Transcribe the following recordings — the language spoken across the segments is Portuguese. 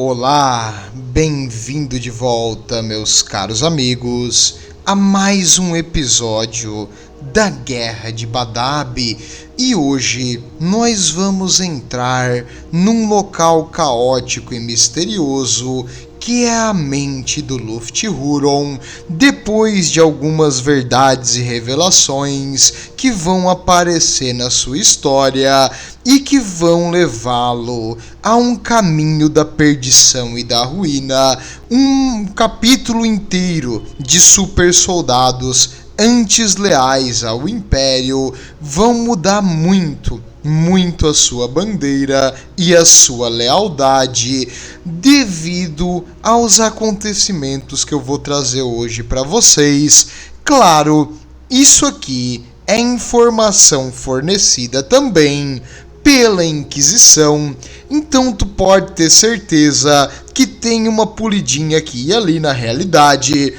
Olá, bem-vindo de volta, meus caros amigos, a mais um episódio da Guerra de Badab. E hoje nós vamos entrar num local caótico e misterioso que é a mente do Luft-Huron, depois de algumas verdades e revelações que vão aparecer na sua história e que vão levá-lo a um caminho da perdição e da ruína. Um capítulo inteiro de super soldados antes leais ao Império vão mudar muito a sua bandeira e a sua lealdade devido aos acontecimentos que eu vou trazer hoje para vocês. Claro, isso aqui é informação fornecida também pela Inquisição, então tu pode ter certeza que tem uma pulidinha aqui e ali na realidade,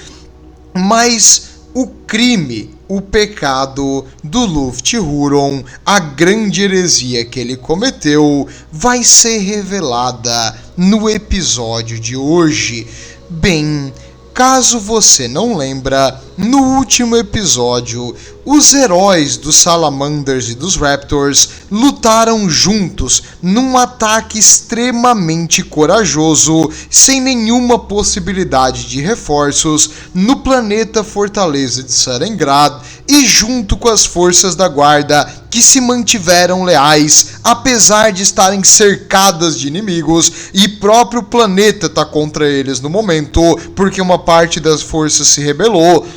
mas o crime, o pecado do Luft-Huron, a grande heresia que ele cometeu, vai ser revelada no episódio de hoje. Bem, caso você não lembra, no último episódio, os heróis dos Salamanders e dos Raptors lutaram juntos num ataque extremamente corajoso, sem nenhuma possibilidade de reforços, no planeta Fortaleza de Sarengrad, e junto com as forças da guarda que se mantiveram leais, apesar de estarem cercadas de inimigos, e próprio planeta está contra eles no momento, porque uma parte das forças se rebelou.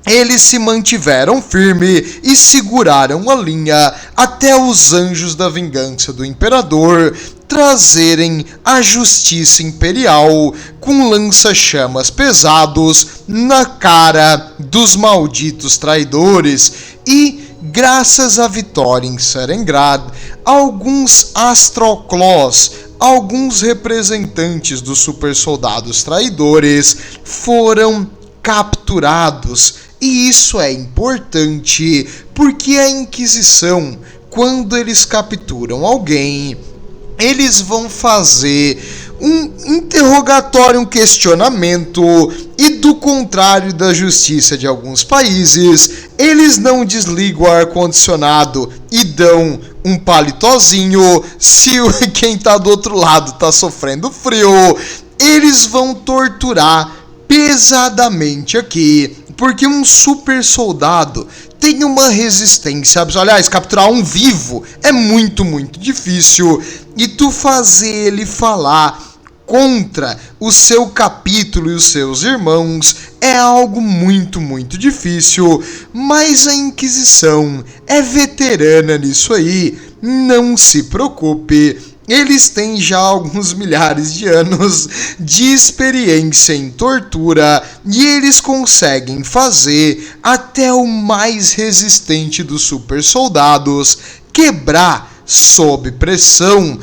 Eles se mantiveram firme e seguraram a linha até os anjos da vingança do imperador trazerem a justiça imperial com lança-chamas pesados na cara dos malditos traidores. E, graças à vitória em Sarengrad, alguns Astroclaws, alguns representantes dos super soldados traidores, foram capturados. E isso é importante porque a Inquisição, quando eles capturam alguém, eles vão fazer um interrogatório, um questionamento, e do contrário da justiça de alguns países, eles não desligam o ar-condicionado e dão um palitozinho se quem tá do outro lado tá sofrendo frio. Eles vão torturar pesadamente aqui, porque um super soldado tem uma resistência. Aliás, capturar um vivo é muito difícil, e tu fazer ele falar contra o seu capítulo e os seus irmãos é algo muito difícil. Mas a Inquisição é veterana nisso aí, não se preocupe. Eles têm já alguns milhares de anos de experiência em tortura e eles conseguem fazer até o mais resistente dos super soldados quebrar sob pressão.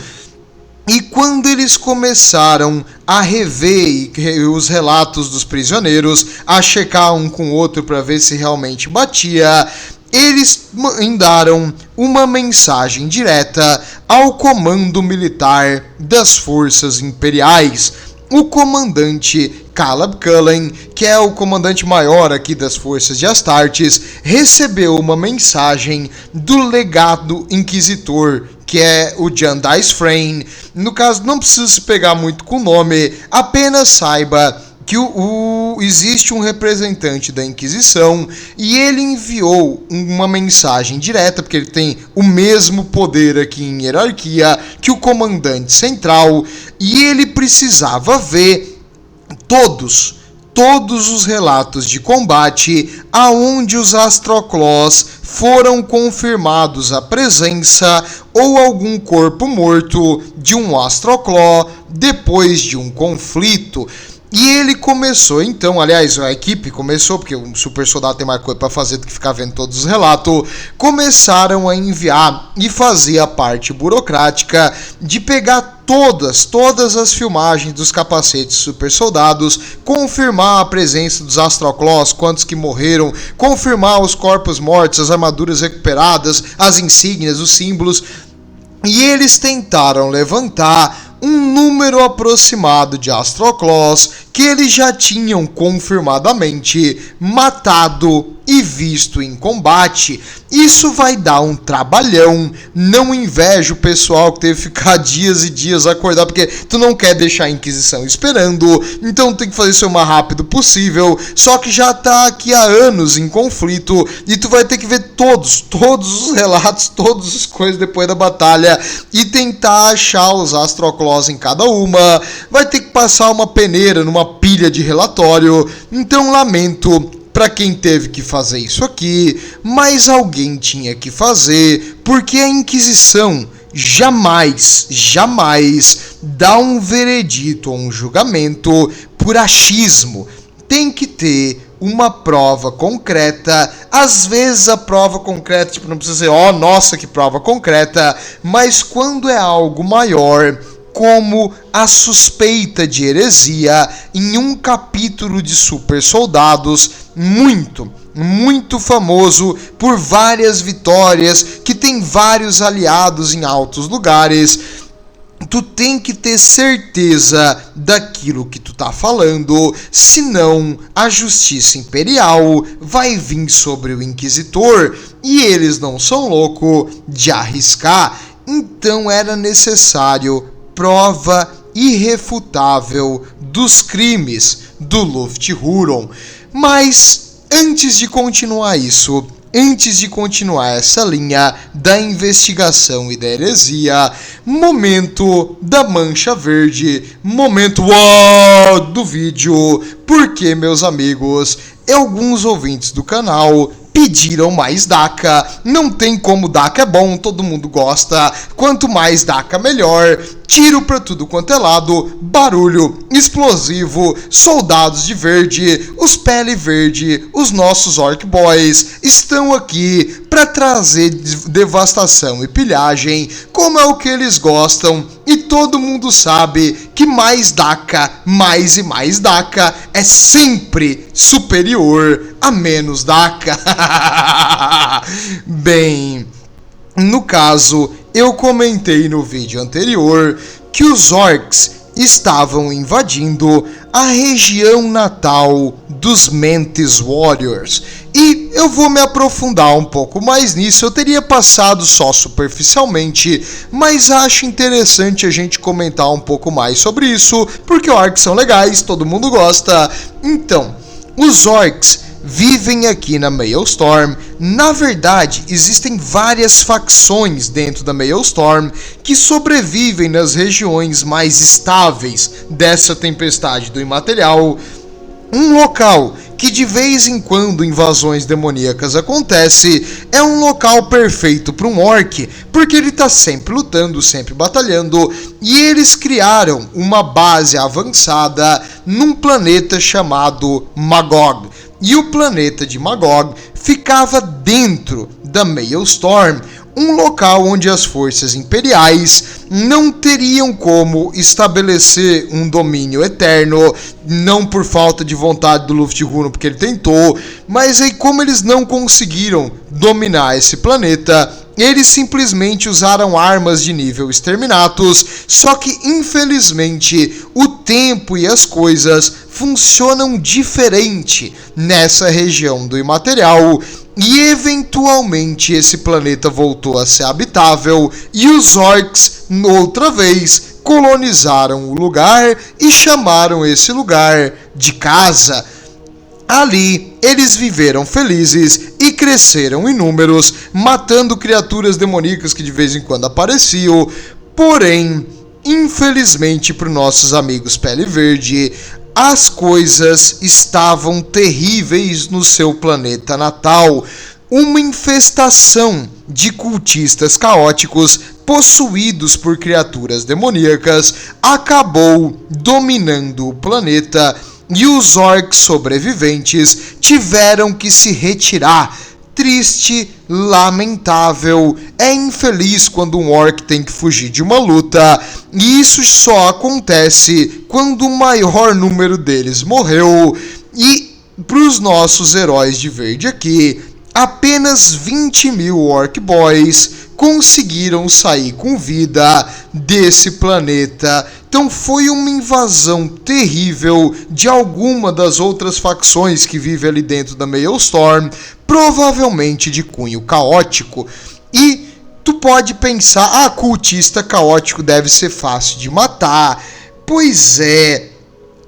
E quando eles começaram a rever os relatos dos prisioneiros, a checar um com o outro para ver se realmente batia, eles mandaram uma mensagem direta ao comando militar das forças imperiais. O comandante Caleb Cullen, que é o comandante maior aqui das forças de Astartes, recebeu uma mensagem do legado inquisitor, que é o Jandice Frayne. No caso, não precisa se pegar muito com o nome, apenas saiba que existe um representante da Inquisição e ele enviou uma mensagem direta, porque ele tem o mesmo poder aqui em hierarquia que o comandante central, e ele precisava ver todos os relatos de combate aonde os Astroclaws foram confirmados a presença ou algum corpo morto de um Astroclaw depois de um conflito. E ele começou então, aliás, a equipe começou, porque o super soldado tem mais coisa para fazer do que ficar vendo todos os relatos, começaram a enviar e fazer a parte burocrática de pegar todas as filmagens dos capacetes super soldados, confirmar a presença dos Astroclaws, quantos que morreram, confirmar os corpos mortos, as armaduras recuperadas, as insígnias, os símbolos. E eles tentaram levantar um número aproximado de Astroclaws que eles já tinham confirmadamente matado e visto em combate. Isso vai dar um trabalhão. Não invejo o pessoal que teve que ficar dias e dias acordar, porque tu não quer deixar a Inquisição esperando, então tem que fazer isso o mais rápido possível. Só que já tá aqui há anos em conflito e tu vai ter que ver todos os relatos, todas as coisas depois da batalha e tentar achar os Astroclaws em cada uma. Vai ter que passar uma peneira numa pilha de relatório. Então lamento para quem teve que fazer isso aqui, mas alguém tinha que fazer, porque a Inquisição jamais dá um veredito ou um julgamento por achismo. Tem que ter uma prova concreta. Às vezes a prova concreta, tipo, não precisa ser, nossa, que prova concreta, mas quando é algo maior, como a suspeita de heresia em um capítulo de Super Soldados muito famoso por várias vitórias, que tem vários aliados em altos lugares. Tu tem que ter certeza daquilo que tu tá falando, senão a justiça imperial vai vir sobre o inquisitor e eles não são loucos de arriscar. Então era necessário prova irrefutável dos crimes do Lufthurun. Mas antes de continuar isso, antes de continuar essa linha da investigação e da heresia, momento da mancha verde, momento do vídeo, porque, meus amigos, alguns ouvintes do canal pediram mais DACA. Não tem como, DACA é bom, todo mundo gosta. Quanto mais DACA, melhor. Tiro pra tudo quanto é lado, barulho, explosivo, soldados de verde, os pele verde, os nossos Orc Boys estão aqui pra trazer devastação e pilhagem, como é o que eles gostam. E todo mundo sabe que mais DACA, mais e mais DACA é sempre superior a menos DACA. Bem, no caso, eu comentei no vídeo anterior que os orcs estavam invadindo a região natal dos Mantis Warriors. E eu vou me aprofundar um pouco mais nisso. Eu teria passado só superficialmente, mas acho interessante a gente comentar um pouco mais sobre isso, porque orcs são legais, todo mundo gosta. Então, os orcs vivem aqui na Maelstrom. Na verdade, existem várias facções dentro da Maelstrom que sobrevivem nas regiões mais estáveis dessa tempestade do imaterial. Um local que de vez em quando invasões demoníacas acontecem é um local perfeito para um orc, porque ele está sempre lutando, sempre batalhando, e eles criaram uma base avançada num planeta chamado Magog. E o planeta de Magog ficava dentro da Maelstrom, um local onde as forças imperiais não teriam como estabelecer um domínio eterno, não por falta de vontade do Lufthurun, porque ele tentou, mas aí como eles não conseguiram dominar esse planeta, eles simplesmente usaram armas de nível Exterminatus. Só que infelizmente o tempo e as coisas funcionam diferente nessa região do imaterial, e eventualmente esse planeta voltou a ser habitável e os orcs outra vez colonizaram o lugar e chamaram esse lugar de casa. Ali eles viveram felizes e cresceram em números, matando criaturas demoníacas que de vez em quando apareciam. Porém, infelizmente para os nossos amigos Pele Verde, as coisas estavam terríveis no seu planeta natal. Uma infestação de cultistas caóticos possuídos por criaturas demoníacas acabou dominando o planeta e os orcs sobreviventes tiveram que se retirar. Triste, lamentável, é infeliz quando um orc tem que fugir de uma luta, e isso só acontece quando o maior número deles morreu. E para os nossos heróis de verde aqui, apenas 20 mil Orc Boys conseguiram sair com vida desse planeta. Então foi uma invasão terrível de alguma das outras facções que vivem ali dentro da Maelstrom, provavelmente de cunho caótico. E tu pode pensar, cultista caótico deve ser fácil de matar. Pois é,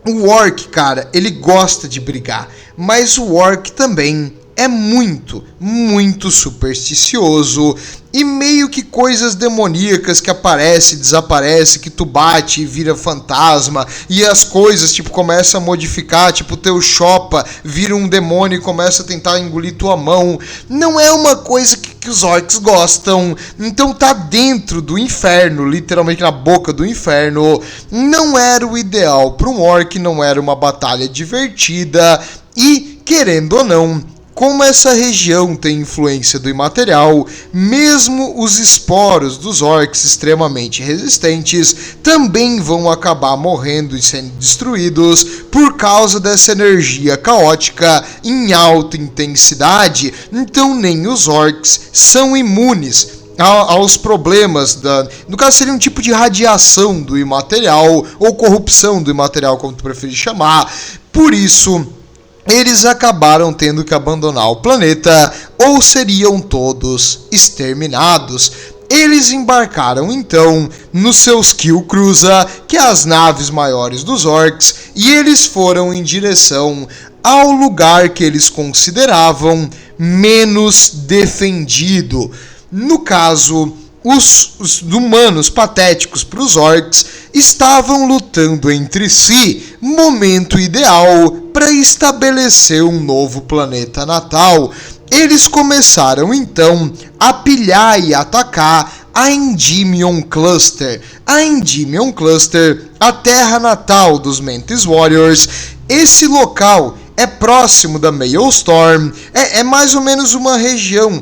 o Orc, cara, ele gosta de brigar, mas o Orc também é muito, muito supersticioso e meio que coisas demoníacas que aparecem, desaparecem, que tu bate e vira fantasma e as coisas tipo começam a modificar, tipo teu chopa vira um demônio e começa a tentar engolir tua mão. Não é uma coisa que os orcs gostam, então tá dentro do inferno, literalmente na boca do inferno. Não era o ideal para um orc, não era uma batalha divertida e, querendo ou não, como essa região tem influência do imaterial, mesmo os esporos dos orcs extremamente resistentes também vão acabar morrendo e sendo destruídos por causa dessa energia caótica em alta intensidade. Então nem os orcs são imunes aos problemas, no caso seria um tipo de radiação do imaterial, ou corrupção do imaterial, como tu preferir chamar. Por isso, eles acabaram tendo que abandonar o planeta, ou seriam todos exterminados. Eles embarcaram então nos seus Kill Cruiser, que é as naves maiores dos orcs, e eles foram em direção ao lugar que eles consideravam menos defendido. No caso, os humanos patéticos para os orcs estavam lutando entre si, momento ideal para estabelecer um novo planeta natal. Eles começaram então a pilhar e atacar a Endymion Cluster. A Endymion Cluster, a terra natal dos Mantis Warriors. Esse local é próximo da Maelstrom, é mais ou menos uma região,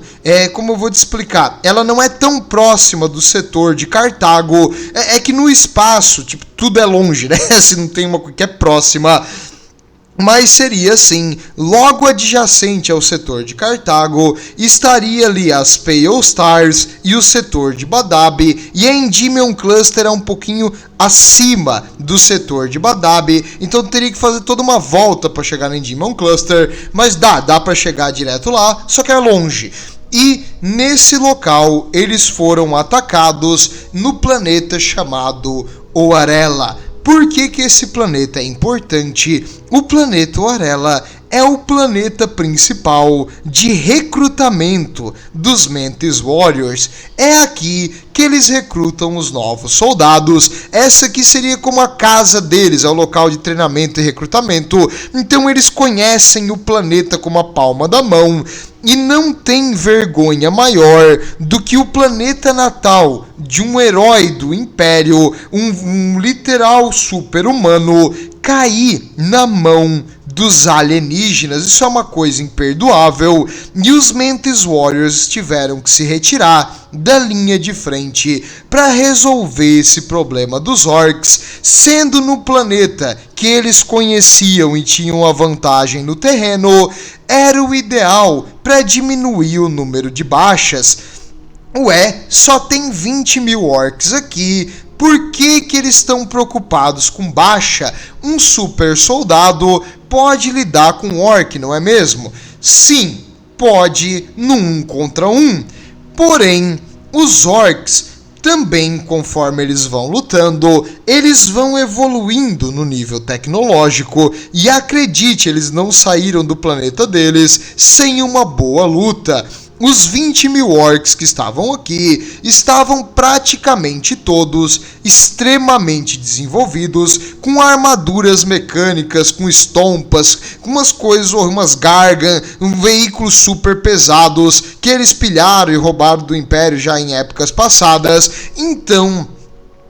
como eu vou te explicar, ela não é tão próxima do setor de Cartago, é que no espaço, tipo, tudo é longe, né, se não tem uma que é próxima, mas seria assim, logo adjacente ao setor de Cartago, estaria ali as Pale Stars e o setor de Badab, e a Endymion Cluster é um pouquinho acima do setor de Badab, então teria que fazer toda uma volta para chegar na Endymion Cluster, mas dá para chegar direto lá, só que é longe. E nesse local eles foram atacados no planeta chamado Oarella. Por que esse planeta é importante? O planeta Oarella é o planeta principal de recrutamento dos Mantis Warriors. É aqui que eles recrutam os novos soldados. Essa aqui seria como a casa deles, é o local de treinamento e recrutamento. Então eles conhecem o planeta como a palma da mão. E não tem vergonha maior do que o planeta natal de um herói do Império, um literal super-humano, cair na mão dos alienígenas. Isso é uma coisa imperdoável, e os Mantis Warriors tiveram que se retirar da linha de frente para resolver esse problema dos orcs, sendo no planeta que eles conheciam e tinham a vantagem no terreno, era o ideal para diminuir o número de baixas. Só tem 20 mil orcs aqui. Por que eles estão preocupados com baixa? Um super soldado pode lidar com orc, não é mesmo? Sim, pode no 1 contra 1. Porém, os orcs também, conforme eles vão lutando, eles vão evoluindo no nível tecnológico. E acredite, eles não saíram do planeta deles sem uma boa luta. Os 20 mil orcs que estavam aqui estavam praticamente todos extremamente desenvolvidos, com armaduras mecânicas, com estompas, com umas coisas, umas gargan, veículos super pesados que eles pilharam e roubaram do Império já em épocas passadas. Então,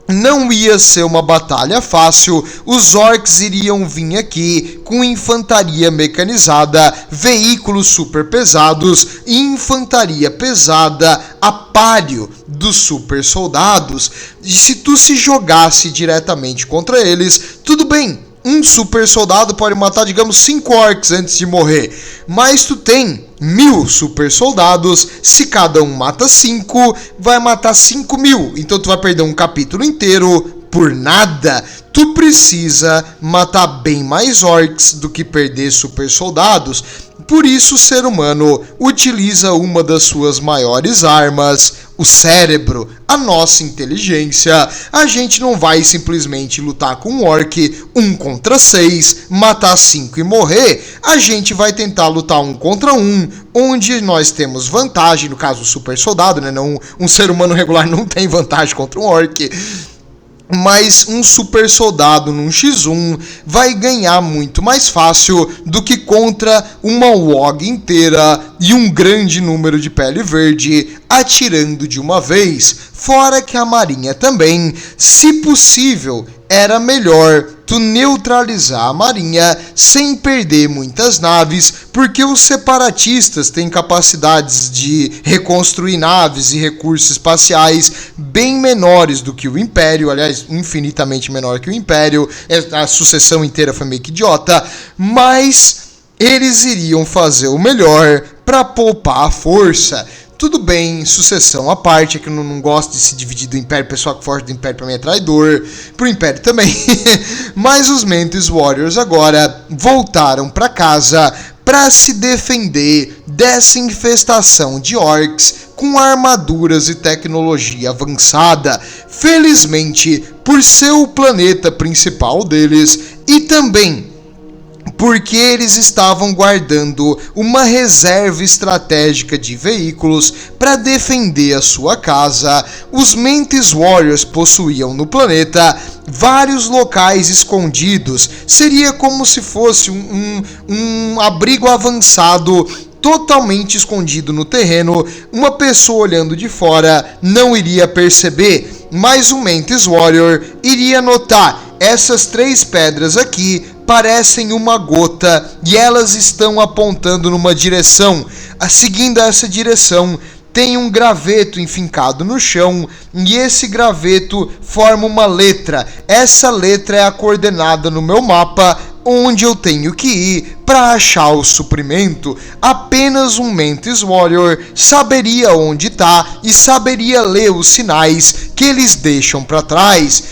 não ia ser uma batalha fácil. Os orcs iriam vir aqui com infantaria mecanizada, veículos super pesados e infantaria pesada a páreo dos super soldados. E se tu se jogasse diretamente contra eles, tudo bem, um super soldado pode matar, digamos, 5 orcs antes de morrer. Mas tu tem 1000 super soldados, se cada um mata 5, vai matar 5.000. Então tu vai perder um capítulo inteiro por nada. Tu precisa matar bem mais orcs do que perder super soldados. Por isso o ser humano utiliza uma das suas maiores armas, o cérebro, a nossa inteligência. A gente não vai simplesmente lutar com um orc 1 contra 6, matar 5 e morrer. A gente vai tentar lutar 1 contra 1, onde nós temos vantagem, no caso o super soldado, né? Não, um ser humano regular não tem vantagem contra um orc. Mas um super soldado num X1 vai ganhar muito mais fácil do que contra uma WOG inteira e um grande número de pele verde atirando de uma vez. Fora que a marinha também, se possível, era melhor tu neutralizar a marinha sem perder muitas naves, porque os separatistas têm capacidades de reconstruir naves e recursos espaciais bem menores do que o Império, aliás, infinitamente menor que o Império. A sucessão inteira foi meio que idiota, mas eles iriam fazer o melhor para poupar a força. Tudo bem, sucessão à parte, é que eu não gosto de se dividir do Império, o pessoal que foge do Império pra mim é traidor, pro Império também. Mas os Mantis Warriors agora voltaram pra casa para se defender dessa infestação de orcs com armaduras e tecnologia avançada. Felizmente, por ser o planeta principal deles e também porque eles estavam guardando uma reserva estratégica de veículos para defender a sua casa, os Mantis Warriors possuíam no planeta vários locais escondidos. Seria como se fosse um abrigo avançado totalmente escondido no terreno. Uma pessoa olhando de fora não iria perceber, mas o Mantis Warrior iria notar: essas 3 pedras aqui parecem uma gota e elas estão apontando numa direção. Seguindo essa direção, tem um graveto enfincado no chão e esse graveto forma uma letra. Essa letra é a coordenada no meu mapa onde eu tenho que ir para achar o suprimento. Apenas um Mantis Warrior saberia onde está e saberia ler os sinais que eles deixam para trás.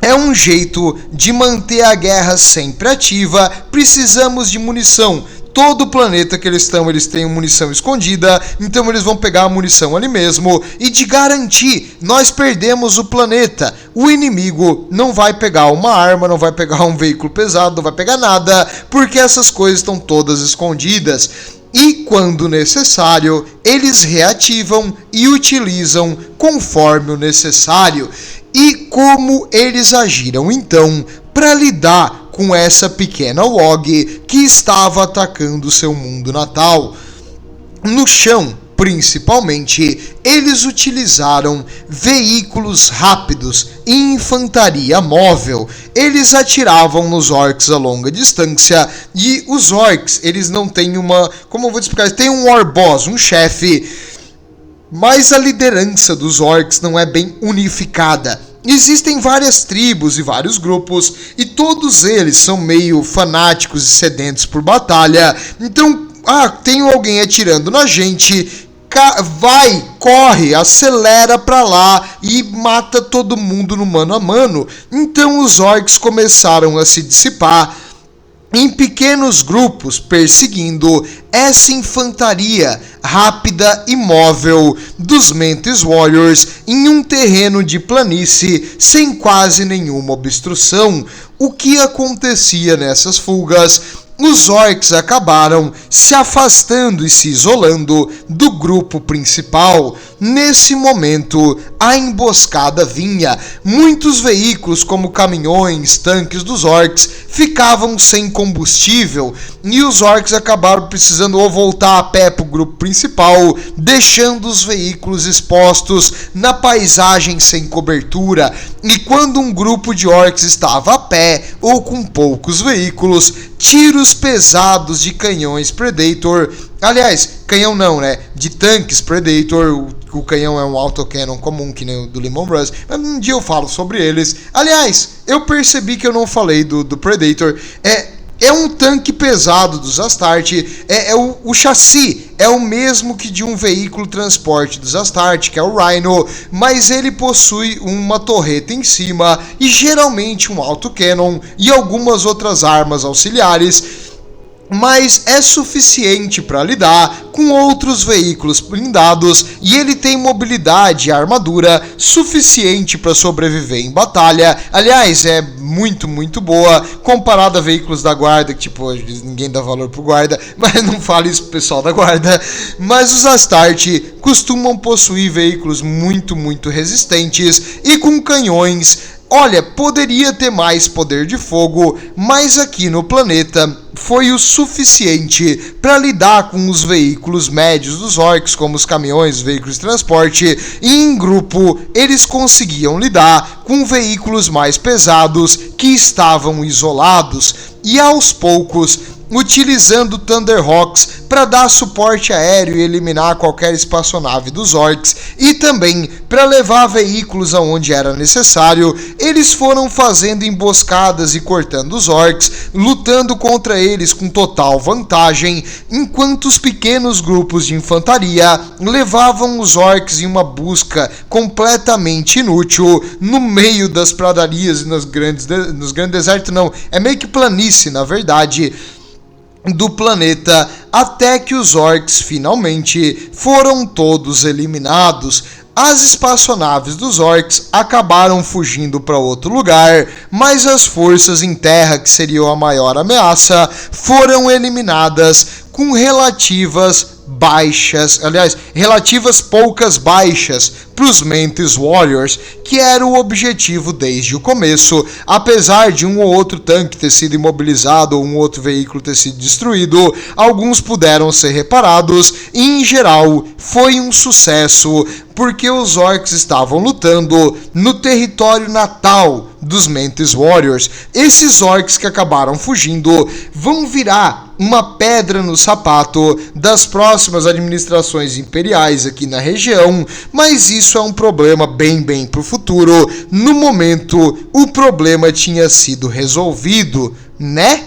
É um jeito de manter a guerra sempre ativa. Precisamos de munição. Todo o planeta que eles estão, eles têm munição escondida, então eles vão pegar a munição ali mesmo. E de garantir, nós perdemos o planeta. O inimigo não vai pegar uma arma, não vai pegar um veículo pesado, não vai pegar nada, porque essas coisas estão todas escondidas. E quando necessário, eles reativam e utilizam conforme o necessário. E como eles agiram então para lidar com essa pequena WOG que estava atacando seu mundo natal? No chão, principalmente, eles utilizaram veículos rápidos e infantaria móvel. Eles atiravam nos orcs a longa distância e os orcs, eles não têm uma... Como eu vou te explicar? Eles têm um war boss, um chefe, mas a liderança dos orcs não é bem unificada. Existem várias tribos e vários grupos e todos eles são meio fanáticos e sedentos por batalha. Então, tem alguém atirando na gente, vai, corre, acelera pra lá e mata todo mundo no mano a mano. Então os orcs começaram a se dissipar em pequenos grupos, perseguindo essa infantaria rápida e móvel dos Mantis Warriors em um terreno de planície sem quase nenhuma obstrução. O que acontecia nessas fugas? Os orcs acabaram se afastando e se isolando do grupo principal. Nesse momento, a emboscada vinha. Muitos veículos, como caminhões, tanques dos orcs, ficavam sem combustível e os orcs acabaram precisando ou voltar a pé para o grupo principal, deixando os veículos expostos na paisagem sem cobertura. E quando um grupo de orcs estava a pé ou com poucos veículos, tiros pesados de canhões Predator, aliás, canhão não, né? De tanques Predator, o canhão é um autocannon comum, que nem o do Lehman Brothers, mas um dia eu falo sobre eles. Aliás, eu percebi que eu não falei do Predator. É um tanque pesado dos Astarte, o chassi é o mesmo que de um veículo transporte dos Astarte, que é o Rhino, mas ele possui uma torreta em cima e geralmente um autocannon e algumas outras armas auxiliares, mas é suficiente para lidar com outros veículos blindados e ele tem mobilidade e armadura suficiente para sobreviver em batalha. Aliás, é muito boa comparado a veículos da guarda, que tipo, ninguém dá valor pro guarda, mas não fale isso pro pessoal da guarda. Mas os Astarte costumam possuir veículos muito resistentes e com canhões. Olha, poderia ter mais poder de fogo, mas aqui no planeta foi o suficiente para lidar com os veículos médios dos orcs, como os caminhões, os veículos de transporte, e em grupo eles conseguiam lidar com veículos mais pesados que estavam isolados e aos poucos utilizando Thunderhawks para dar suporte aéreo e eliminar qualquer espaçonave dos orcs e também para levar veículos aonde era necessário. Eles foram fazendo emboscadas e cortando os orcs, lutando contra eles com total vantagem, enquanto os pequenos grupos de infantaria levavam os orcs em uma busca completamente inútil no meio das pradarias e nos grandes desertos. Não, é meio que planície na verdade do planeta, até que os orcs finalmente foram todos eliminados. As espaçonaves dos orcs acabaram fugindo para outro lugar, mas as forças em terra, que seriam a maior ameaça, foram eliminadas com relativas poucas baixas para os Mantis Warriors, que era o objetivo desde o começo. Apesar de um ou outro tanque ter sido imobilizado ou um outro veículo ter sido destruído, alguns puderam ser reparados e em geral foi um sucesso, porque os orcs estavam lutando no território natal dos Mantis Warriors. Esses orcs que acabaram fugindo vão virar uma pedra no sapato das próximas administrações imperiais aqui na região, mas isso é um problema bem pro futuro. No momento, o problema tinha sido resolvido, né?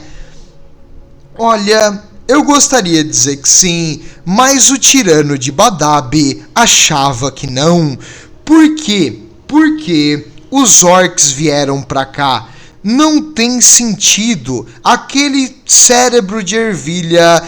Olha, eu gostaria de dizer que sim, mas o tirano de Badab achava que não. Por quê? Porque os orcs vieram pra cá. Não tem sentido. Aquele cérebro de ervilha,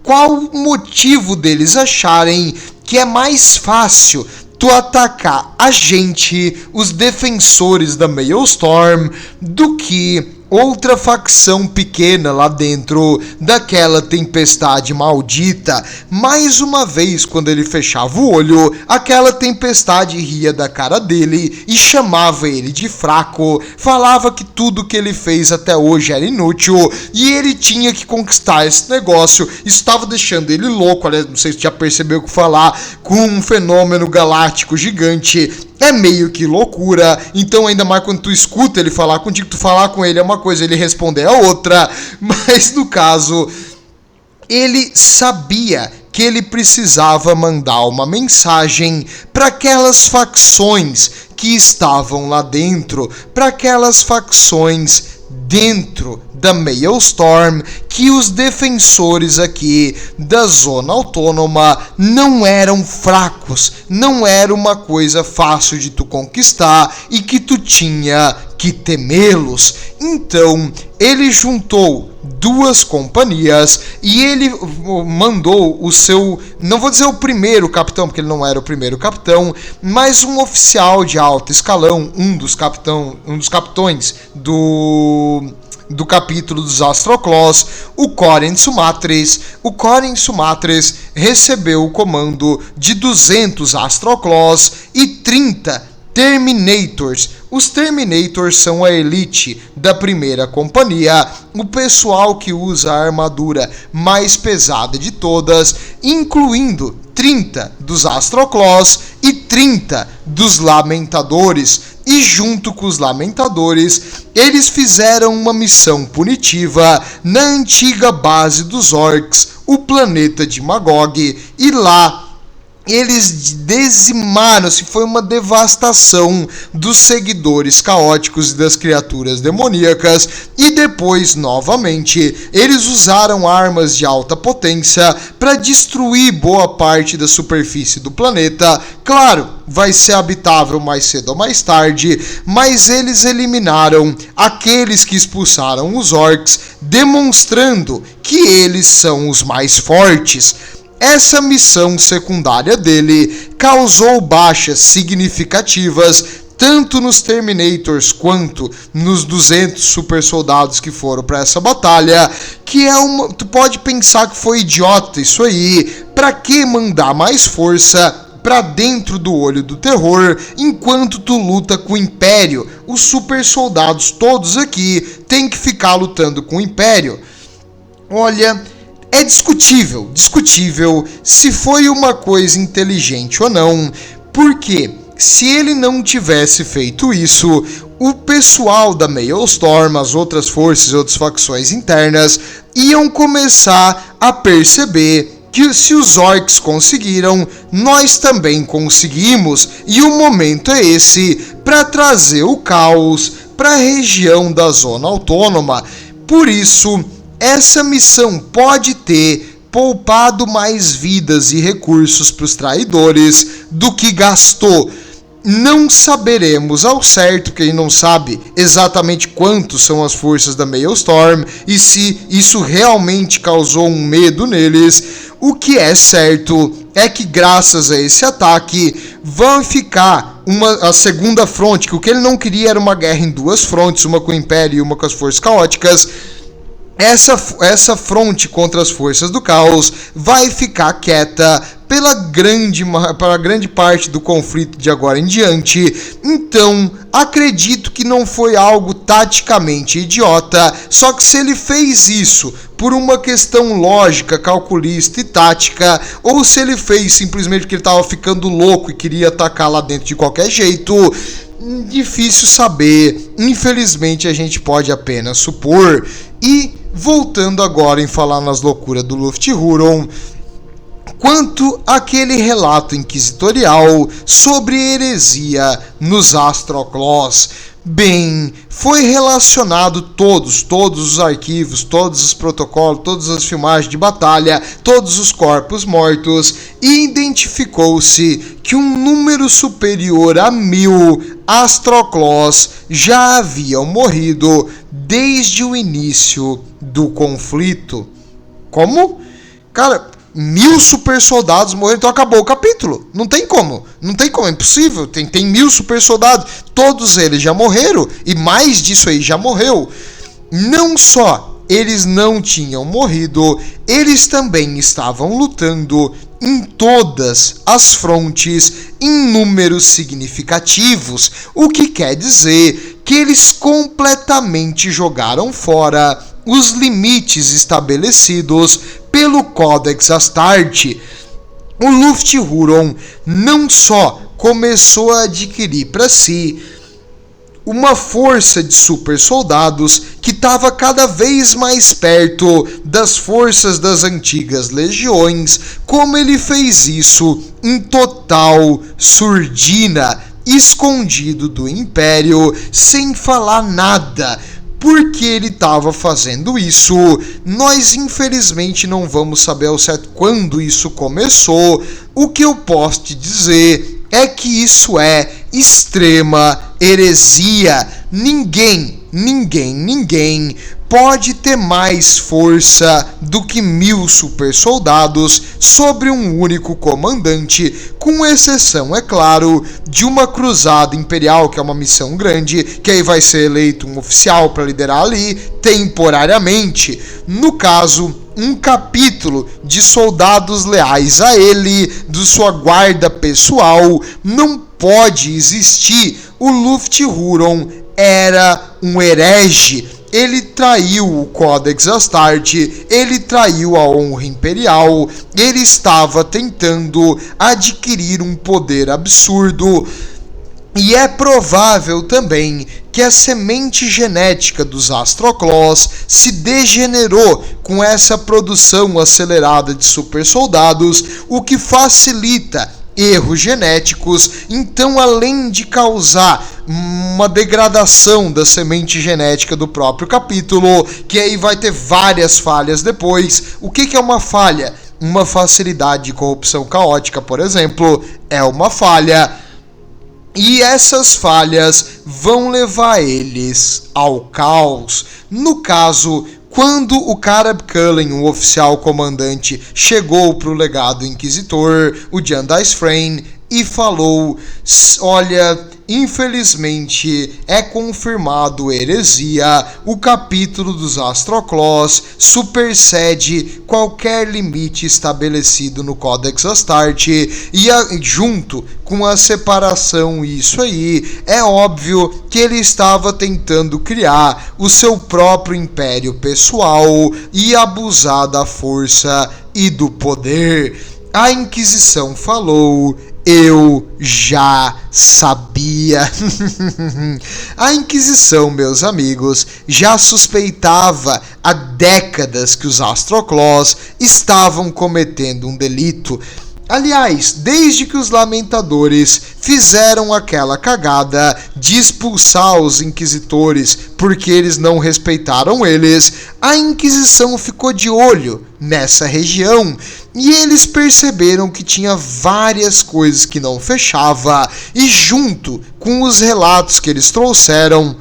qual o motivo deles acharem que é mais fácil tu atacar a gente, os defensores da Maelstrom, do que outra facção pequena lá dentro daquela tempestade maldita? Mais uma vez, quando ele fechava o olho, aquela tempestade ria da cara dele e chamava ele de fraco, falava que tudo que ele fez até hoje era inútil e ele tinha que conquistar esse negócio. Isso estava deixando ele louco. Aliás, não sei se já percebeu que falar com um fenômeno galáctico gigante é meio que loucura. Então, ainda mais quando tu escuta ele falar contigo, tu falar com ele é uma coisa, ele responder é outra. Mas no caso, ele sabia que ele precisava mandar uma mensagem para aquelas facções que estavam lá dentro, para aquelas facções dentro da Maelstrom, que os defensores aqui da zona autônoma não eram fracos, não era uma coisa fácil de tu conquistar e que tu tinha que temê-los. Então ele juntou duas companhias e ele mandou o seu, não vou dizer o primeiro capitão, porque ele não era o primeiro capitão, mas um oficial de alto escalão, um dos capitões do capítulo dos Astroclaws, o Coren Sumatres. O Coren Sumatres recebeu o comando de 200 Astroclaws e 30 Terminators. Os Terminators são a elite da primeira companhia, o pessoal que usa a armadura mais pesada de todas, incluindo 30 dos Astroclaws e 30 dos Lamentadores. E junto com os Lamentadores, eles fizeram uma missão punitiva na antiga base dos orcs, o planeta de Magog, e lá eles dizimaram, foi uma devastação dos seguidores caóticos e das criaturas demoníacas, e depois, novamente, eles usaram armas de alta potência para destruir boa parte da superfície do planeta. Claro, vai ser habitável mais cedo ou mais tarde, mas eles eliminaram aqueles que expulsaram os orcs, demonstrando que eles são os mais fortes. Essa missão secundária dele causou baixas significativas tanto nos Terminators quanto nos 200 super soldados que foram para essa batalha, que tu pode pensar que foi idiota isso aí, para que mandar mais força para dentro do olho do terror enquanto tu luta com o Império? Os super soldados todos aqui têm que ficar lutando com o Império. Olha, é discutível se foi uma coisa inteligente ou não, porque se ele não tivesse feito isso, o pessoal da Maelstrom, as outras forças e outras facções internas, iam começar a perceber que se os orcs conseguiram, nós também conseguimos, e o momento é esse para trazer o caos para a região da Zona Autônoma. Por isso, essa missão pode ter poupado mais vidas e recursos para os traidores do que gastou. Não saberemos ao certo, porque ele não sabe exatamente quantos são as forças da Maelstrom e se isso realmente causou um medo neles. O que é certo é que graças a esse ataque vai ficar a segunda fronte, que o que ele não queria era uma guerra em duas frontes, uma com o Império e uma com as forças caóticas. Essa fronte contra as forças do caos vai ficar quieta pela grande parte do conflito de agora em diante. Então, acredito que não foi algo taticamente idiota, só que se ele fez isso por uma questão lógica, calculista e tática, ou se ele fez simplesmente porque ele estava ficando louco e queria atacar lá dentro de qualquer jeito, difícil saber. Infelizmente, a gente pode apenas supor. E voltando agora em falar nas loucuras do Lufthurun, quanto àquele relato inquisitorial sobre heresia nos Astroclaws, bem, foi relacionado todos os arquivos, todos os protocolos, todas as filmagens de batalha, todos os corpos mortos, e identificou-se que um número superior a 1000 Astroclaws já haviam morrido desde o início do conflito. Como? Cara, 1000 super soldados morreram, então acabou o capítulo. Não tem como, é impossível. Tem 1000 super soldados, todos eles já morreram, e mais disso aí já morreu. Não só eles não tinham morrido, eles também estavam lutando em todas as frontes em números significativos, o que quer dizer que eles completamente jogaram fora os limites estabelecidos pelo Codex Astarte. O Lufthurun não só começou a adquirir para si uma força de super soldados que estava cada vez mais perto das forças das antigas legiões, como ele fez isso em total surdina, escondido do Império, sem falar nada. Por que ele estava fazendo isso? Nós infelizmente não vamos saber ao certo quando isso começou. O que eu posso te dizer é que isso é extrema heresia. Ninguém pode ter mais força do que 1000 super soldados sobre um único comandante, com exceção, é claro, de uma cruzada imperial, que é uma missão grande, que aí vai ser eleito um oficial para liderar ali temporariamente. No caso, um capítulo de soldados leais a ele, de sua guarda pessoal, não pode existir. O Lufthurun era um herege. Ele traiu o Codex Astarte, ele traiu a honra imperial, ele estava tentando adquirir um poder absurdo. E é provável também que a semente genética dos Astroclaws se degenerou com essa produção acelerada de super soldados, o que facilita erros genéticos. Então, além de causar uma degradação da semente genética do próprio capítulo, que aí vai ter várias falhas depois. O que é uma falha? Uma facilidade de corrupção caótica, por exemplo, é uma falha. E essas falhas vão levar eles ao caos. No caso, quando o Caleb Cullen, o oficial comandante, chegou para o legado inquisitor, o Jandice Frayne, e falou: olha, infelizmente é confirmado heresia, o capítulo dos Astroclaws supersede qualquer limite estabelecido no Codex Astarte, e junto com a separação, isso aí, é óbvio que ele estava tentando criar o seu próprio império pessoal e abusar da força e do poder. A Inquisição falou: eu já sabia. A Inquisição, meus amigos, já suspeitava há décadas que os Astroclaws estavam cometendo um delito. Aliás, desde que os Lamentadores fizeram aquela cagada de expulsar os Inquisitores porque eles não respeitaram eles, a Inquisição ficou de olho nessa região e eles perceberam que tinha várias coisas que não fechava, e junto com os relatos que eles trouxeram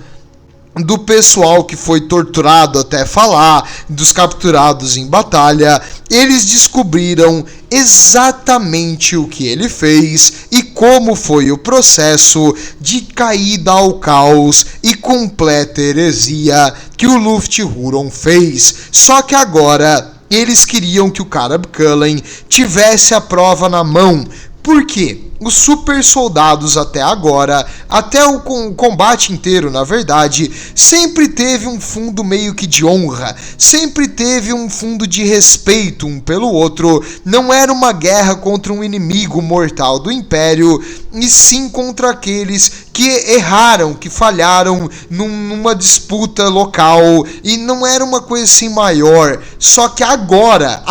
do pessoal que foi torturado até falar, dos capturados em batalha, eles descobriram exatamente o que ele fez e como foi o processo de caída ao caos e completa heresia que o Luft-Huron fez. Só que agora eles queriam que o Caleb Cullen tivesse a prova na mão. Por quê? Os super soldados até agora, até o combate inteiro, na verdade, sempre teve um fundo meio que de honra, sempre teve um fundo de respeito um pelo outro. Não era uma guerra contra um inimigo mortal do Império, e sim contra aqueles que erraram, que falharam numa disputa local, e não era uma coisa assim maior. Só que agora,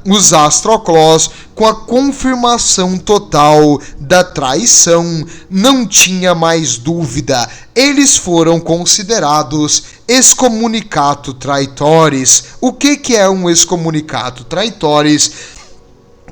os Astroclaws, com a confirmação total da traição, não tinha mais dúvida. Eles foram considerados excommunicato traitores. O que é um excommunicato traitores?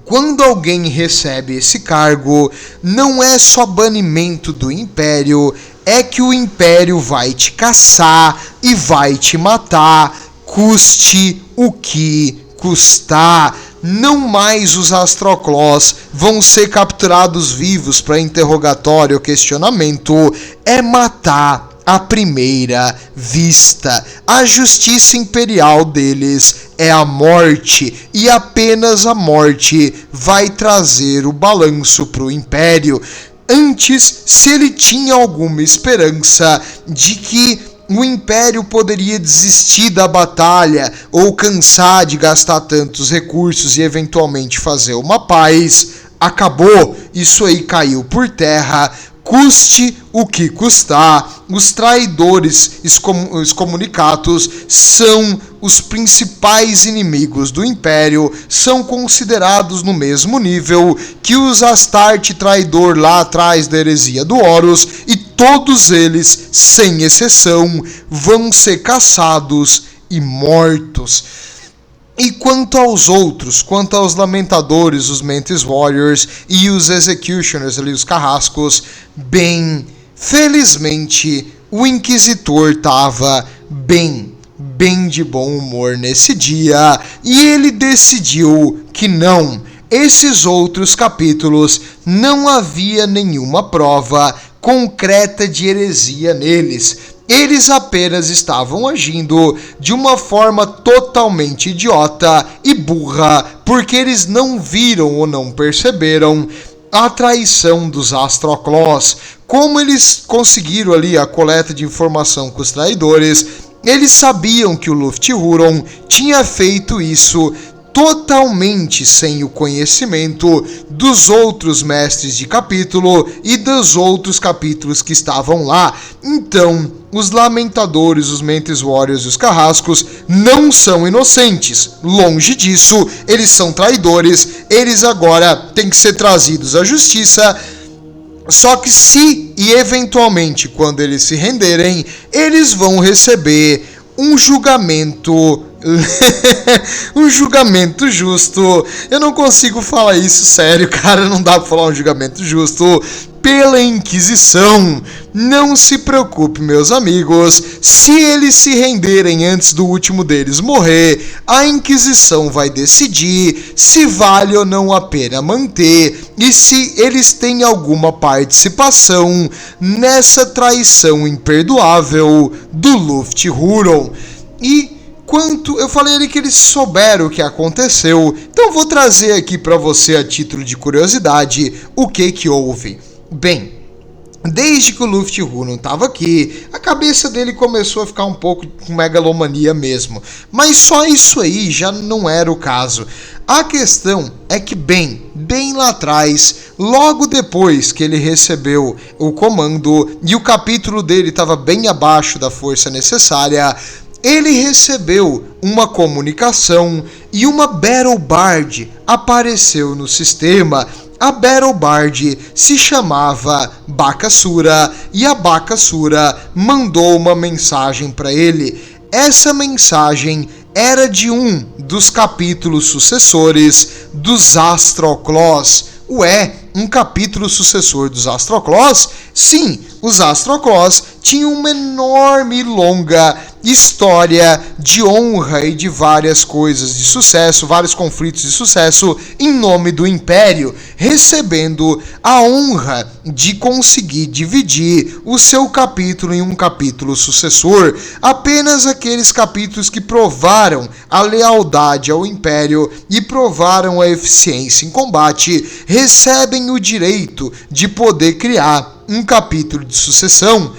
Quando alguém recebe esse cargo, não é só banimento do Império, é que o Império vai te caçar e vai te matar, custe o que custar. Não mais os Astroclaws vão ser capturados vivos para interrogatório ou questionamento, é matar à primeira vista. A justiça imperial deles é a morte, e apenas a morte vai trazer o balanço para o Império. Antes, se ele tinha alguma esperança de que o Império poderia desistir da batalha ou cansar de gastar tantos recursos e eventualmente fazer uma paz, acabou. Isso aí caiu por terra. Custe o que custar, os traidores excomunicados são os principais inimigos do Império, são considerados no mesmo nível que os Astarte traidor lá atrás da heresia do Horus, e todos eles, sem exceção, vão ser caçados e mortos. E quanto aos outros, quanto aos Lamentadores, os Mantis Warriors e os Executioners ali, os carrascos, bem, felizmente o Inquisitor estava bem de bom humor nesse dia, e ele decidiu que não, esses outros capítulos não havia nenhuma prova concreta de heresia neles. Eles apenas estavam agindo de uma forma totalmente idiota e burra, porque eles não viram ou não perceberam a traição dos Astroclaws. Como eles conseguiram ali a coleta de informação com os traidores, eles sabiam que o Luft-Huron tinha feito isso totalmente sem o conhecimento dos outros mestres de capítulo e dos outros capítulos que estavam lá. Então, os Lamentadores, os Mentes Warriors e os Carrascos não são inocentes. Longe disso, eles são traidores, eles agora têm que ser trazidos à justiça. Só que se e eventualmente quando eles se renderem, eles vão receber um julgamento um julgamento justo. Eu não consigo falar isso sério, cara, não dá pra falar um julgamento justo pela Inquisição. Não se preocupe, meus amigos, se eles se renderem antes do último deles morrer, a Inquisição vai decidir se vale ou não a pena manter e se eles têm alguma participação nessa traição imperdoável do Lufthurun. E quanto eu falei ali que eles souberam o que aconteceu, então vou trazer aqui para você a título de curiosidade o que houve. Bem, desde que o Lufthurun estava aqui, a cabeça dele começou a ficar um pouco com megalomania mesmo. Mas só isso aí já não era o caso. A questão é que bem lá atrás, logo depois que ele recebeu o comando e o capítulo dele estava bem abaixo da força necessária, ele recebeu uma comunicação e uma Battle Bard apareceu no sistema. A Battle Bard se chamava Bakasura e a Bakasura mandou uma mensagem para ele. Essa mensagem era de um dos capítulos sucessores dos Astroclaws. Ué, um capítulo sucessor dos Astroclaws? Sim, os Astroclaws tinham uma enorme e longa história de honra e de várias coisas de sucesso, vários conflitos de sucesso em nome do Império, recebendo a honra de conseguir dividir o seu capítulo em um capítulo sucessor. Apenas aqueles capítulos que provaram a lealdade ao Império e provaram a eficiência em combate recebem o direito de poder criar um capítulo de sucessão.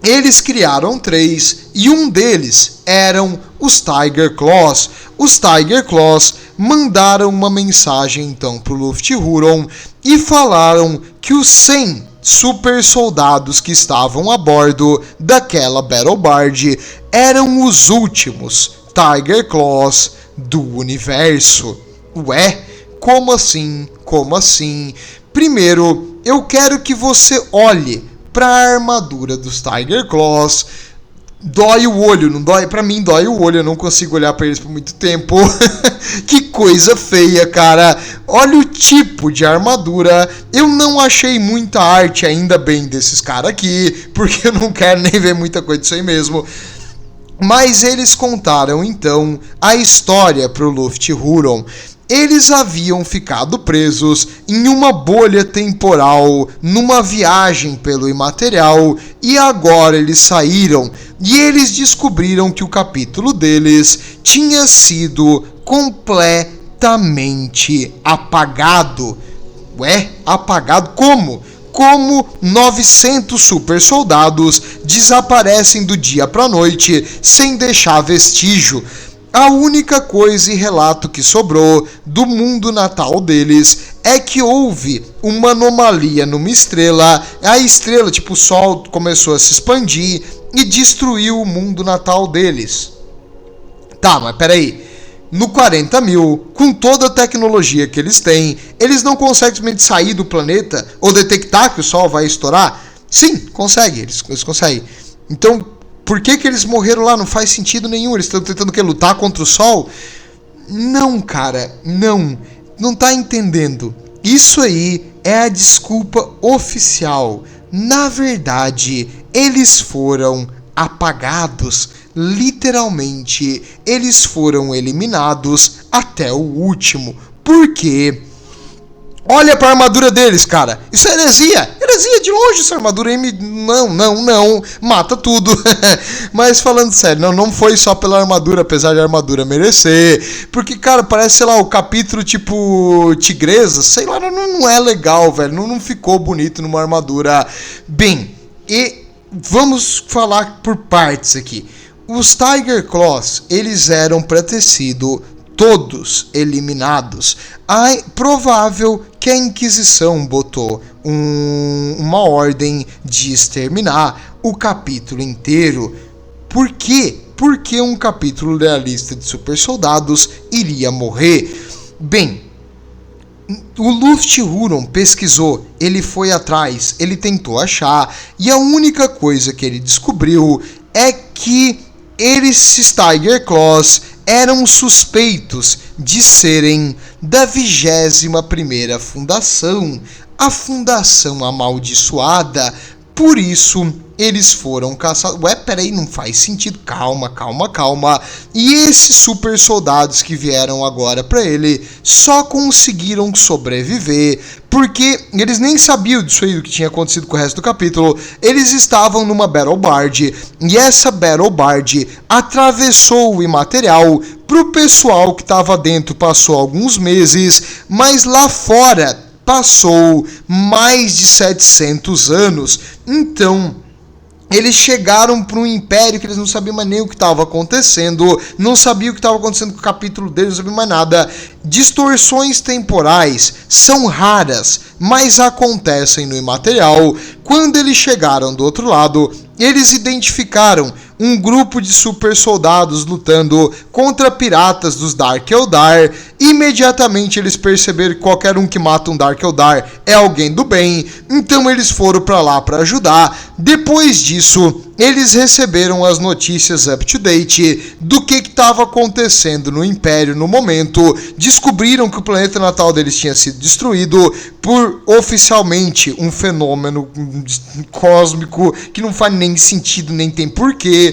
Eles criaram 3 e um deles eram os Tiger Claws. Os Tiger Claws mandaram uma mensagem então para o Lufthurun e falaram que os 100 super soldados que estavam a bordo daquela Battle Bard eram os últimos Tiger Claws do universo. Ué, como assim? Como assim? Primeiro, eu quero que você olhe para a armadura dos Tiger Claws. Dói o olho, não dói? Pra mim dói o olho, eu não consigo olhar pra eles por muito tempo. Que coisa feia, cara. Olha o tipo de armadura. Eu não achei muita arte ainda bem desses caras aqui, porque eu não quero nem ver muita coisa disso aí mesmo. Mas eles contaram então a história pro Lufthurun. Eles haviam ficado presos em uma bolha temporal, numa viagem pelo imaterial, e agora eles saíram e eles descobriram que o capítulo deles tinha sido completamente apagado. Ué, apagado como? Como 900 super soldados desaparecem do dia para a noite sem deixar vestígio. A única coisa e relato que sobrou do mundo natal deles é que houve uma anomalia numa estrela. A estrela, tipo o Sol, começou a se expandir e destruiu o mundo natal deles. Tá, mas peraí. No 40.000, com toda a tecnologia que eles têm, eles não conseguem simplesmente sair do planeta ou detectar que o Sol vai estourar? Sim, conseguem, eles conseguem. Então, por que eles morreram lá? Não faz sentido nenhum. Eles estão tentando lutar contra o Sol? Não, cara, não. Não tá entendendo. Isso aí é a desculpa oficial. Na verdade, eles foram apagados. Literalmente, eles foram eliminados até o último. Por quê? Olha pra armadura deles, cara. Isso é heresia. Heresia de longe essa armadura aí. Não. Mata tudo. Mas falando sério, não foi só pela armadura, apesar de a armadura merecer. Porque, cara, parece, sei lá, o capítulo tipo tigresa. Sei lá, não é legal, velho. Não ficou bonito numa armadura. Bem, e vamos falar por partes aqui. Os Tiger Claws, eles eram pra ter sido todos eliminados. É provável que a Inquisição botou uma ordem de exterminar o capítulo inteiro. Por quê? Porque um capítulo da lista de super soldados iria morrer. Bem, o Lufthurun pesquisou, ele foi atrás, ele tentou achar, e a única coisa que ele descobriu é que esses Tiger Claws eram suspeitos de serem da 21ª fundação, a Fundação Amaldiçoada. Por isso, eles foram caçados. Peraí, não faz sentido. Calma. E esses super soldados que vieram agora pra ele só conseguiram sobreviver porque eles nem sabiam disso aí, do que tinha acontecido com o resto do capítulo. Eles estavam numa Battle Bard e essa Battle Bard atravessou o imaterial. Pro pessoal que estava dentro passou alguns meses, mas lá fora passou mais de 700 anos. Então, eles chegaram para um império que eles não sabiam mais nem o que estava acontecendo, não sabiam o que estava acontecendo com o capítulo deles, não sabiam mais nada. Distorções temporais são raras, mas acontecem no imaterial. Quando eles chegaram do outro lado, eles identificaram um grupo de super soldados lutando contra piratas dos Dark Eldar. Imediatamente eles perceberam que qualquer um que mata um Dark Eldar é alguém do bem, então eles foram para lá para ajudar. Depois disso, eles receberam as notícias up-to-date do que estava acontecendo no Império no momento. Descobriram que o planeta natal deles tinha sido destruído por, oficialmente, um fenômeno cósmico que não faz nem sentido, nem tem porquê.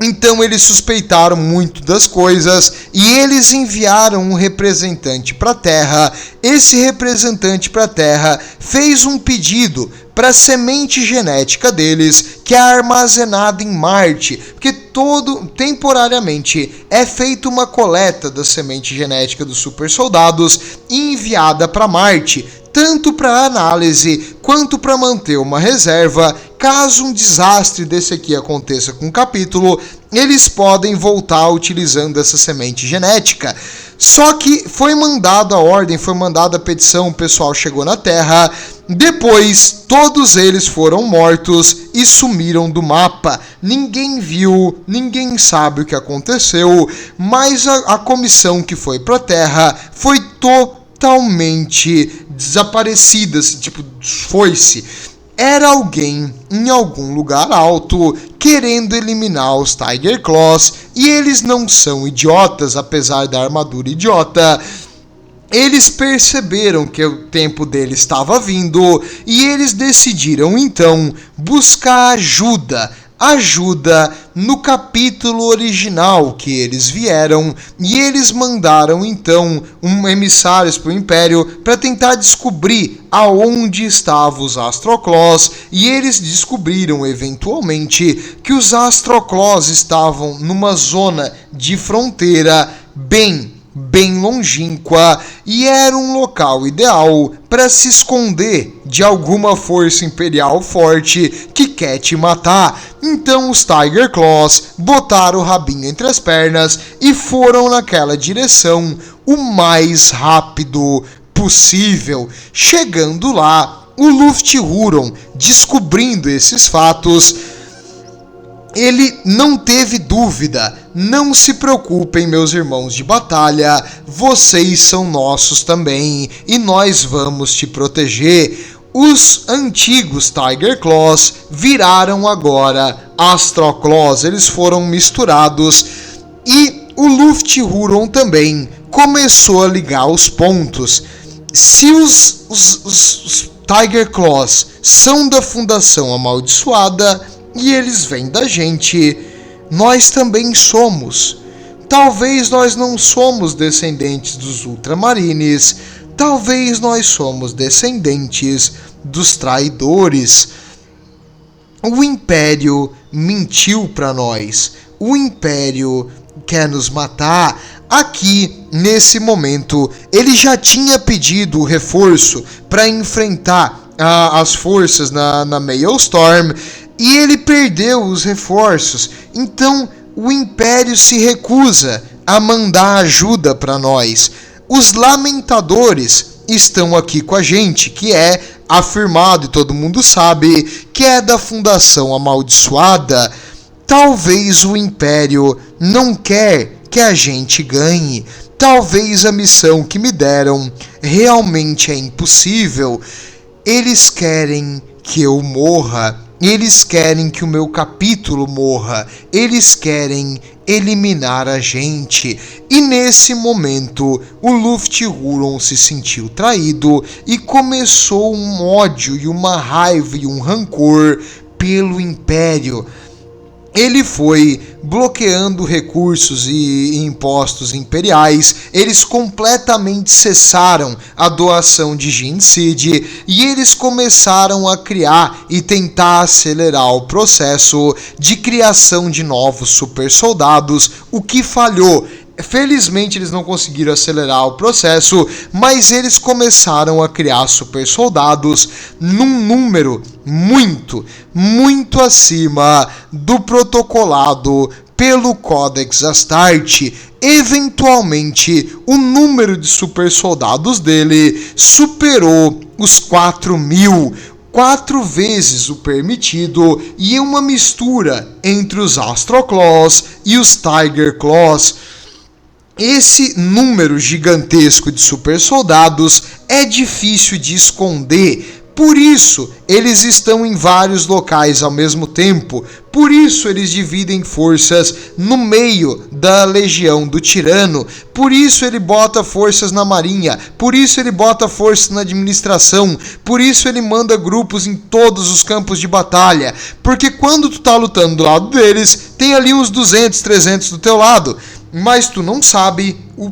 Então eles suspeitaram muito das coisas e eles enviaram um representante para a Terra. Esse representante para a Terra fez um pedido para a semente genética deles, que é armazenada em Marte, porque temporariamente é feita uma coleta da semente genética dos super soldados e enviada para Marte, tanto para análise quanto para manter uma reserva. Caso um desastre desse aqui aconteça com o capítulo, eles podem voltar utilizando essa semente genética. Só que foi mandada a ordem, foi mandada a petição, o pessoal chegou na Terra. Depois, todos eles foram mortos e sumiram do mapa. Ninguém viu, ninguém sabe o que aconteceu, mas a comissão que foi para a Terra foi totalmente desaparecida, tipo, foi-se. Era alguém em algum lugar alto querendo eliminar os Tiger Claws, e eles não são idiotas, apesar da armadura idiota. Eles perceberam que o tempo deles estava vindo e eles decidiram então buscar ajuda no capítulo original que eles vieram, e eles mandaram então emissários para o Império para tentar descobrir aonde estavam os Astroclaws, e eles descobriram eventualmente que os Astroclaws estavam numa zona de fronteira bem longínqua, e era um local ideal para se esconder de alguma força imperial forte que quer te matar. Então os Tiger Claws botaram o rabinho entre as pernas e foram naquela direção o mais rápido possível. Chegando lá, o Lufthurun, descobrindo esses fatos, ele não teve dúvida. Não se preocupem, meus irmãos de batalha, vocês são nossos também e nós vamos te proteger. Os antigos Tiger Claws viraram agora Astroclaws, eles foram misturados, e o Lufthurun também começou a ligar os pontos. Se os Tiger Claws são da Fundação Amaldiçoada e eles vêm da gente, nós também somos. Talvez nós não somos descendentes dos Ultramarines, talvez nós somos descendentes dos traidores. O Império mentiu para nós, o Império quer nos matar. Aqui, nesse momento, ele já tinha pedido reforço para enfrentar as forças na Maelstrom, e ele perdeu os reforços. Então o Império se recusa a mandar ajuda para nós. Os lamentadores estão aqui com a gente, que é afirmado e todo mundo sabe que é da Fundação Amaldiçoada. Talvez o Império não quer que a gente ganhe. Talvez a missão que me deram realmente é impossível. Eles querem que eu morra. Eles querem que o meu capítulo morra. Eles querem eliminar a gente. E nesse momento, o Luft-Huron se sentiu traído e começou um ódio e uma raiva e um rancor pelo Império. Ele foi bloqueando recursos e impostos imperiais. Eles completamente cessaram a doação de Gene Seed e eles começaram a criar e tentar acelerar o processo de criação de novos super soldados, o que falhou. Felizmente eles não conseguiram acelerar o processo, mas eles começaram a criar super soldados num número muito acima do protocolado pelo Codex Astarte. Eventualmente, o número de super soldados dele superou os 4.000. 4 vezes o permitido, e é uma mistura entre os Astro Claws e os Tiger Claws. Esse número gigantesco de super soldados é difícil de esconder. Por isso, eles estão em vários locais ao mesmo tempo. Por isso, eles dividem forças no meio da legião do tirano. Por isso, ele bota forças na marinha. Por isso, ele bota forças na administração. Por isso, ele manda grupos em todos os campos de batalha. Porque quando tu tá lutando do lado deles, tem ali uns 200, 300 do teu lado. Mas tu não sabe o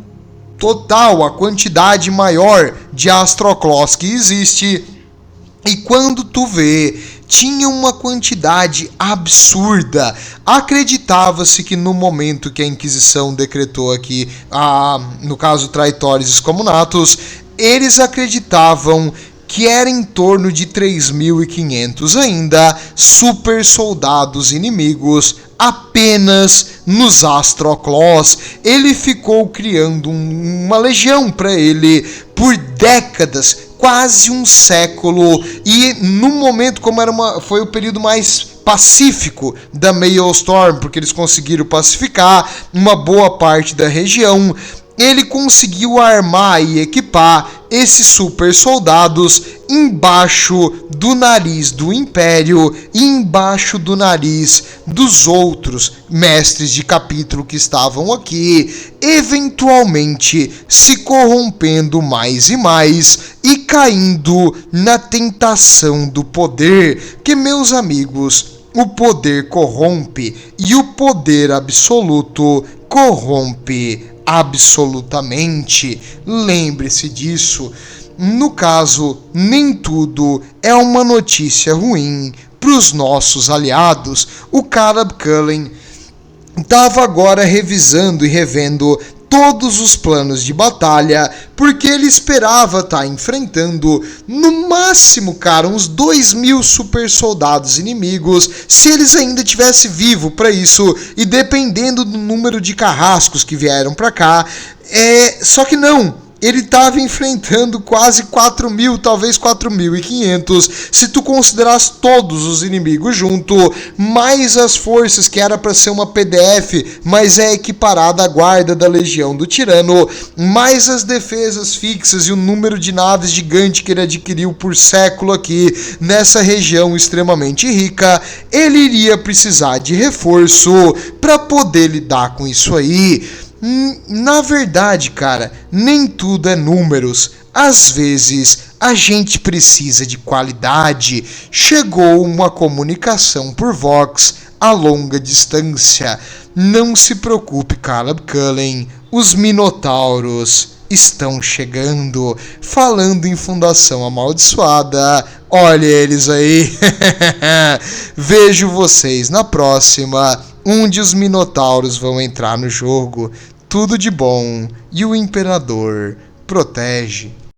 total, a quantidade maior de Astro Claws que existe. E quando tu vê, tinha uma quantidade absurda. Acreditava-se que no momento que a Inquisição decretou aqui, no caso Traitores Excomunatus, eles acreditavam que era em torno de 3.500 ainda super soldados inimigos apenas nos Astro Claws. Ele ficou criando uma legião para ele por décadas, quase um século, e no momento, como foi o período mais pacífico da Maelstrom, porque eles conseguiram pacificar uma boa parte da região, ele conseguiu armar e equipar esses super soldados embaixo do nariz do Império e embaixo do nariz dos outros mestres de capítulo que estavam aqui, eventualmente se corrompendo mais e mais e caindo na tentação do poder, que, meus amigos, o poder corrompe e o poder absoluto corrompe absolutamente. Lembre-se disso. No caso, nem tudo é uma notícia ruim para os nossos aliados. O Caleb Cullen estava agora revisando e revendo todos os planos de batalha, porque ele esperava estar enfrentando, no máximo, cara, uns 2.000 super soldados inimigos, se eles ainda tivessem vivo para isso, e dependendo do número de carrascos que vieram para cá, só que não. Ele estava enfrentando quase 4.000, talvez 4.500, se tu considerasse todos os inimigos junto, mais as forças, que era para ser uma PDF, mas é equiparada à guarda da Legião do Tirano, mais as defesas fixas e o número de naves gigante que ele adquiriu por século aqui, nessa região extremamente rica. Ele iria precisar de reforço para poder lidar com isso aí. Na verdade, cara, nem tudo é números. Às vezes, a gente precisa de qualidade. Chegou uma comunicação por Vox a longa distância. Não se preocupe, Caleb Cullen. Os Minotauros estão chegando. Falando em Fundação Amaldiçoada, olha eles aí. Vejo vocês na próxima, onde os Minotauros vão entrar no jogo. Tudo de bom, e o Imperador protege.